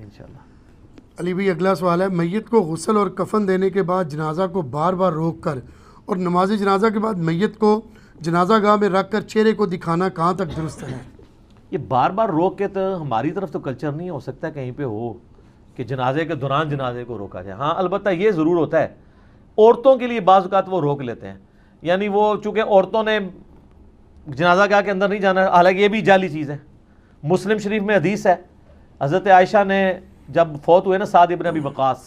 انشاءاللہ۔ علی بھائی اگلا سوال ہے، میت کو غسل اور کفن دینے کے بعد جنازہ کو بار بار روک کر اور نماز جنازہ کے بعد میت کو جنازہ گاہ میں رکھ کر چہرے کو دکھانا کہاں تک درست ہے؟ یہ بار بار روک کے تو ہماری طرف تو کلچر نہیں ہو سکتا کہیں پہ ہو کہ جنازے کے دوران جنازے کو روکا جائے۔ ہاں البتہ یہ ضرور ہوتا ہے، عورتوں کے لیے بعض اوقات وہ روک لیتے ہیں، یعنی وہ چونکہ عورتوں نے جنازہ گاہ کے اندر نہیں جانا، حالانکہ یہ بھی جعلی چیز ہے۔ مسلم شریف میں حدیث ہے، حضرت عائشہ نے جب فوت ہوئے نا سعد ابن ابی وقاص،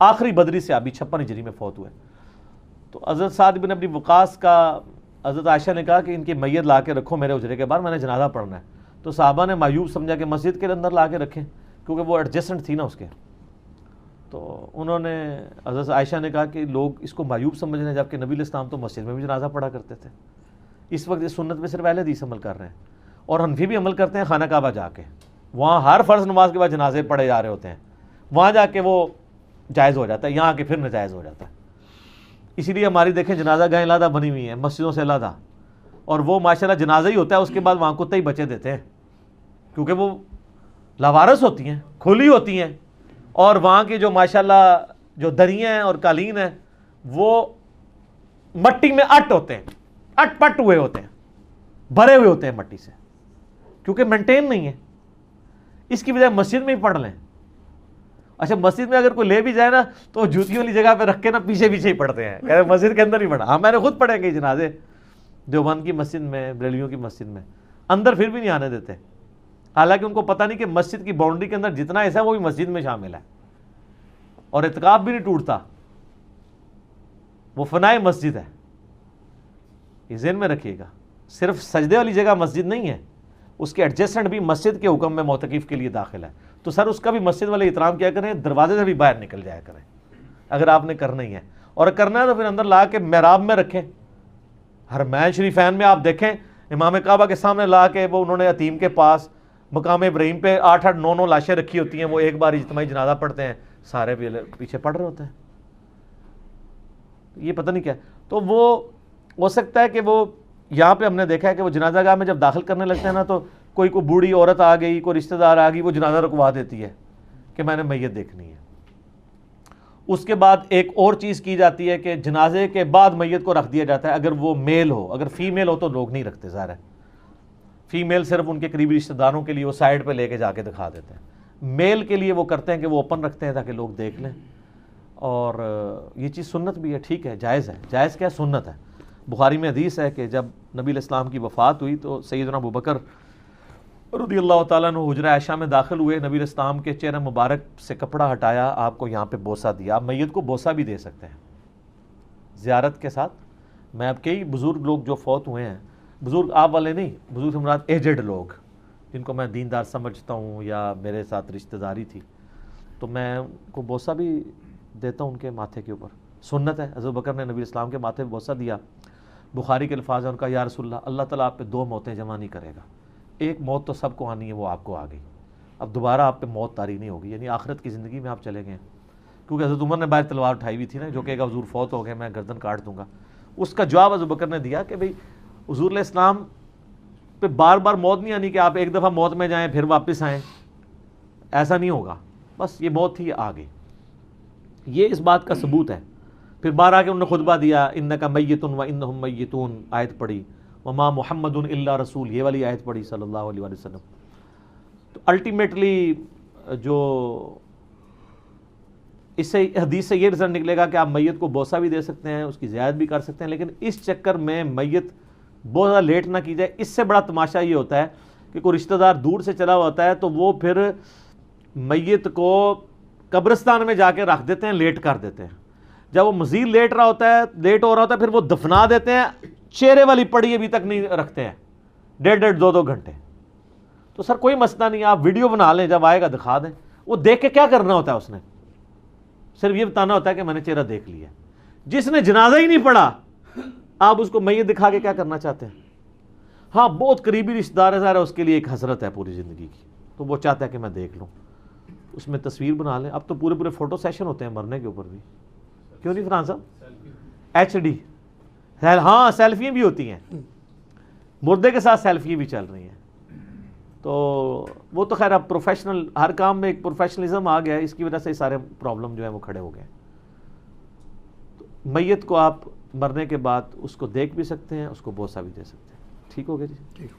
آخری بدری صحابی 56 ہجری میں فوت ہوئے، تو حضرت سعد ابن ابی وقاص کا حضرت عائشہ نے کہا کہ ان کی میت لا کے رکھو میرے حجرے کے باہر، میں نے جنازہ پڑھنا ہے۔ تو صحابہ نے مایوب سمجھا کہ مسجد کے اندر لا کے رکھیں، کیونکہ وہ ایڈجسٹنٹ تھی نا اس کے۔ تو انہوں نے حضرت عائشہ نے کہا کہ لوگ اس کو مایوب سمجھ رہے ہیں، جبکہ نبی علیہ السلام تو مسجد میں بھی جنازہ پڑھا کرتے تھے۔ اس وقت اس سنت میں صرف اہل حدیث عمل کر رہے ہیں، اور حنفی بھی عمل کرتے ہیں خانہ کعبہ جا کے، وہاں ہر فرض نماز کے بعد جنازے پڑھے جا رہے ہوتے ہیں، وہاں جا کے وہ جائز ہو جاتا ہے، یہاں کے پھر ناجائز ہو جاتا ہے۔ اسی لیے ہماری دیکھیں جنازہ گاہیں علیحدہ بنی ہوئی ہیں مسجدوں سے علیحدہ، اور وہ ماشاءاللہ جنازہ ہی ہوتا ہے، اس کے بعد وہاں کتے ہی بچے دیتے ہیں، کیونکہ وہ لاوارث ہوتی ہیں، کھلی ہوتی ہیں، اور وہاں کی جو ماشاءاللہ جو دریاں ہیں اور قالین ہیں وہ مٹی میں اٹ ہوتے ہیں، اٹ پٹ ہوئے ہوتے ہیں، بھرے ہوئے ہوتے ہیں مٹی سے، کیونکہ مینٹین نہیں ہے۔ اس کی بجائے مسجد میں ہی پڑھ لیں۔ اچھا مسجد میں اگر کوئی لے بھی جائے نا تو جوتیوں والی جگہ پہ رکھ کے نا پیچھے پیچھے ہی پڑھتے ہیں، کہتے ہیں مسجد کے اندر ہی پڑھا۔ ہاں میں نے خود پڑھے کئی جنازے دیوبند کی مسجد میں، بریلویوں کی مسجد میں، اندر پھر بھی نہیں آنے دیتے، حالانکہ ان کو پتہ نہیں کہ مسجد کی باؤنڈری کے اندر جتنا ایسا ہے وہ بھی مسجد میں شامل ہے، اور اعتکاف بھی نہیں ٹوٹتا، وہ فنائے مسجد ہے۔ یہ ذہن میں رکھیے گا، صرف سجدے والی جگہ مسجد نہیں ہے، اس کے ایڈجسٹنٹ بھی مسجد کے حکم میں معتکف کے لیے داخل ہے، تو سر اس کا بھی مسجد والے احترام کیا کریں، دروازے سے بھی باہر نکل جایا کریں اگر آپ نے کرنا ہی ہے، اور کرنا ہے تو پھر اندر لا کے محراب میں رکھیں۔ حرمین شریفین میں آپ دیکھیں امام کعبہ کے سامنے لا کے وہ انہوں نے یتیم کے پاس مقام ابراہیم پہ 8 9 لاشیں رکھی ہوتی ہیں، وہ ایک بار اجتماعی جنازہ پڑھتے ہیں، سارے پیچھے پڑھ رہے ہوتے ہیں، یہ پتہ نہیں کیا۔ تو وہ ہو سکتا ہے کہ وہ یہاں پہ ہم نے دیکھا ہے کہ وہ جنازہ گاہ میں جب داخل کرنے لگتے ہیں نا تو کوئی بوڑھی عورت آ گئی، کوئی رشتہ دار آ گئی، وہ جنازہ رکوا دیتی ہے کہ میں نے میت دیکھنی ہے۔ اس کے بعد ایک اور چیز کی جاتی ہے کہ جنازے کے بعد میت کو رکھ دیا جاتا ہے، اگر وہ میل ہو، اگر فیمیل ہو تو لوگ نہیں رکھتے، ظاہر ہے فیمیل صرف ان کے قریبی رشتہ داروں کے لیے وہ سائڈ پہ لے کے جا کے دکھا دیتے ہیں، میل کے لیے وہ کرتے ہیں کہ وہ اوپن رکھتے ہیں تاکہ لوگ دیکھ لیں، اور یہ چیز سنت بھی ہے، ٹھیک ہے، جائز ہے، جائز کیا سنت ہے۔ بخاری میں حدیث ہے کہ جب نبی علیہ السلام کی وفات ہوئی تو سیدنا ابوبکر رضی اللہ تعالیٰ عنہ حجرہ عائشہ میں داخل ہوئے، نبی علیہ السلام کے چہرہ مبارک سے کپڑا ہٹایا، آپ کو یہاں پہ بوسہ دیا۔ آپ میت کو بوسہ بھی دے سکتے ہیں زیارت کے ساتھ۔ میں اب کئی بزرگ لوگ جو فوت ہوئے ہیں، بزرگ آپ والے نہیں، بزرگ سے مراد ایجڈ لوگ جن کو میں دیندار سمجھتا ہوں یا میرے ساتھ رشتہ داری تھی، تو میں ان کو بوسہ بھی دیتا ہوں ان کے ماتھے کے اوپر، سنت ہے۔ حضرت بکر نے نبی علیہ السلام کے ماتھے پہ بوسہ دیا۔ بخاری کے الفاظ ہیں ان کا، یا رسول اللہ، اللہ تعالیٰ آپ پہ 2 موتیں جمع نہیں کرے گا، ایک موت تو سب کو آنی ہے، وہ آپ کو آ گئی، اب دوبارہ آپ پہ موت طاری نہیں ہوگی، یعنی آخرت کی زندگی میں آپ چلے گئے، کیونکہ حضرت عمر نے باہر تلوار اٹھائی ہوئی تھی نا، جو کہ حضور فوت ہو گئے، میں گردن کاٹ دوں گا۔ اس کا جواب حضرت بکر نے دیا کہ بھئی حضور علیہ السلام پہ بار بار موت نہیں آنی کہ آپ ایک دفعہ موت میں جائیں پھر واپس آئیں، ایسا نہیں ہوگا، بس یہ موت تھی، یہ آ گئی، یہ اس بات کا ثبوت ہے۔ پھر بار آ کے انہوں نے خطبہ دیا، انک میت و انہم میتون، آیت پڑھی، وما محمد الا رسول، یہ والی آیت پڑھی صلی اللہ علیہ وسلم۔ تو الٹیمیٹلی جو اس سے حدیث سے یہ رزلٹ نکلے گا کہ آپ میت کو بوسہ بھی دے سکتے ہیں، اس کی زیارت بھی کر سکتے ہیں، لیکن اس چکر میں میت بہت زیادہ لیٹ نہ کی جائے۔ اس سے بڑا تماشا یہ ہوتا ہے کہ کوئی رشتہ دار دور سے چلا ہوا ہوتا ہے تو وہ پھر میت کو قبرستان میں جا کے رکھ دیتے ہیں، لیٹ کر دیتے ہیں، جب وہ مزید لیٹ ہو رہا ہوتا ہے پھر وہ دفنا دیتے ہیں، چہرے والی پڑی ابھی تک نہیں رکھتے ہیں، 1.5 2 گھنٹے۔ تو سر کوئی مسئلہ نہیں، آپ ویڈیو بنا لیں، جب آئے گا دکھا دیں، وہ دیکھ کے کیا کرنا ہوتا ہے، اس نے صرف یہ بتانا ہوتا ہے کہ میں نے چہرہ دیکھ لیا۔ جس نے جنازہ ہی نہیں پڑھا آپ اس کو میت دکھا کے کیا کرنا چاہتے ہیں؟ ہاں بہت قریبی رشتہ دار ہے، ظاہر ہے اس کے لیے ایک حسرت ہے پوری زندگی کی، تو وہ چاہتا ہے کہ میں دیکھ لوں، اس میں تصویر بنا لیں۔ اب تو پورے فوٹو سیشن ہوتے ہیں مرنے کے اوپر بھی، کیوں نہیں فرحان صاحب؟ HD، ہاں سیلفیاں بھی ہوتی ہیں، مردے کے ساتھ سیلفی بھی چل رہی ہیں، تو وہ تو خیر اب پروفیشنل ہر کام میں ایک پروفیشنلزم آ گیا ہے، اس کی وجہ سے سارے پرابلم جو ہیں وہ کھڑے ہو گئے. میت کو آپ مرنے کے بعد اس کو دیکھ بھی سکتے ہیں، اس کو بوسہ بھی دے سکتے ہیں. ٹھیک ہو گیا جی. ٹھیک.